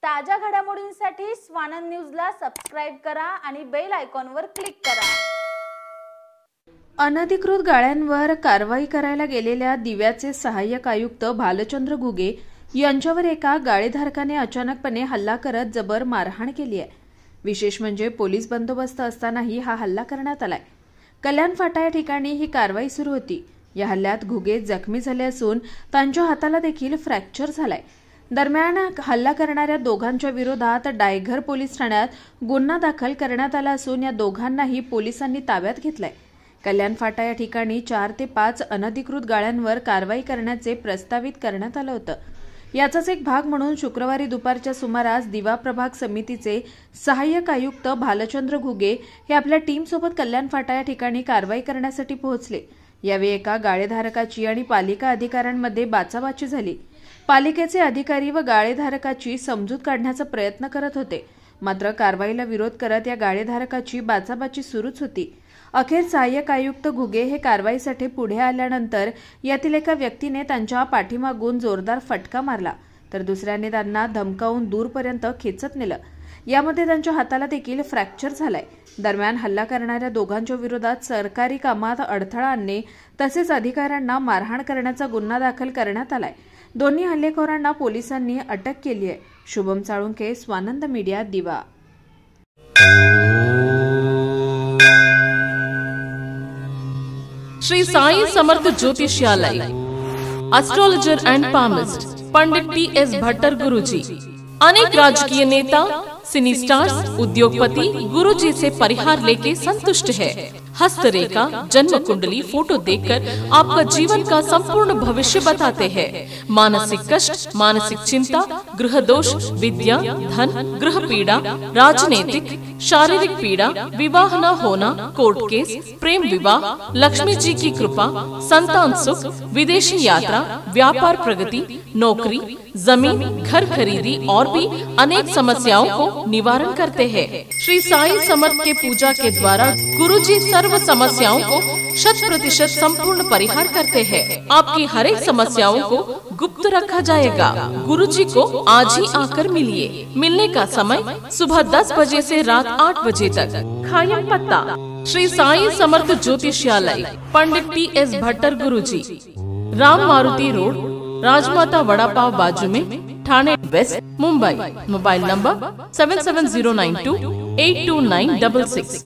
ताज्या घडामोडींसाठी स्वानंद न्यूजला सबस्क्राइब करा आणि बेल आयकॉनवर क्लिक करा। अनधिकृत गाळ्यांवर कारवाई करायला गेलेल्या दिव्याचे सहाय्यक आयुक्त भालचंद्र घुगे यांच्यावर एका गाळेधारकाने अचानकपणे हल्ला करत जबर मारहाण केली आहे। विशेष म्हणजे पोलीस बंदोबस्त असतानाही हा हल्ला करण्यात आलाय। कल्याण फाटा या ठिकाणी ही कारवाई सुरू होती। या हल्ल्यात घुगे जखमी झाले असून त्यांच्या हाताला देखील फ्रॅक्चर झालाय। दरम्यान हल्ला करणाऱ्या दोघांच्या विरोधात डायघर पोलीस ठाण्यात गुन्हा दाखल करण्यात आला असून या दोघांनाही पोलिसांनी ताब्यात घेतलंय। कल्याण फाटा या ठिकाणी 4 ते 5 अनधिकृत गाळ्यांवर कारवाई करण्याचे प्रस्तावित करण्यात आलं होतं। याचाच एक भाग म्हणून शुक्रवारी दुपारच्या सुमारास दिवा प्रभाग समितीचे सहाय्यक आयुक्त भालचंद्र घुगे हे आपल्या टीमसोबत कल्याण फाटा या ठिकाणी कारवाई करण्यासाठी पोहोचले। यावेळी एका गाळेधारकाची आणि पालिका अधिकाऱ्यांमध्ये बाचाबाची झाली। पालिकेचे अधिकारी व गाळेधारकाची समजूत काढण्याचा प्रयत्न करत होते, मात्र कारवाईला विरोध करत या गाळेधारकाची बाचाबाची सुरूच होती। अखेर सहाय्यक आयुक्त घुगे हे कारवाईसाठी पुढे आल्यानंतर यातील एका व्यक्तीने त्यांच्या पाठीमागून जोरदार फटका मारला, तर दुसऱ्याने त्यांना धमकावून दूरपर्यंत खेचत नेलं। यामध्ये त्यांच्या हाताला देखील फ्रॅक्चर झालाय। दरम्यान हल्ला करणाऱ्या दोघांच्या विरोधात सरकारी कामात अडथळा आणणे तसेच अधिकाऱ्यांना मारहाण करण्याचा गुन्हा दाखल करण्यात आलाय। दोन्ही हल्लेखोरांना पोलिसांनी अटक केली आहे। Shubham Salunkhe, Swanand media, Diva. Shri Sai Samarth Jyotishalaya, astrologer and palmist Pandit T S. Bhattar Guruji. अनेक राजकीय नेता, सिनी स्टार्स, उद्योगपति गुरुजी से परिहार लेके संतुष्ट है। हस्तरेखा, जन्म कुंडली, फोटो देखकर आपका जीवन का संपूर्ण भविष्य बताते हैं। मानसिक कष्ट, मानसिक चिंता, गृह दोष, विद्या, धन, गृह पीड़ा, राजनीतिक, शारीरिक पीड़ा, विवाह न होना, कोर्ट केस, प्रेम विवाह, लक्ष्मी जी की कृपा, संतान सुख, विदेशी यात्रा, व्यापार प्रगति, नौकरी, जमीन, घर खरीदी और भी अनेक समस्याओं को निवारण करते हैं। श्री साई समर्थ के पूजा के द्वारा गुरुजी सर्व समस्याओं को 100% संपूर्ण परिहार करते हैं। आपकी हर एक समस्याओं को गुप्त रखा जाएगा। गुरुजी को आज ही आकर मिलिए। मिलने का समय सुबह 10 बजे से रात 8 बजे तक। खायम पत्ता श्री साई समर्थ ज्योतिषालय, पंडित टी.एस. भट्टर गुरुजी, राम मारुति रोड, राजमाता वड़ा पाव बाजू में, Thane west, Mumbai. Mobile number 7709282966।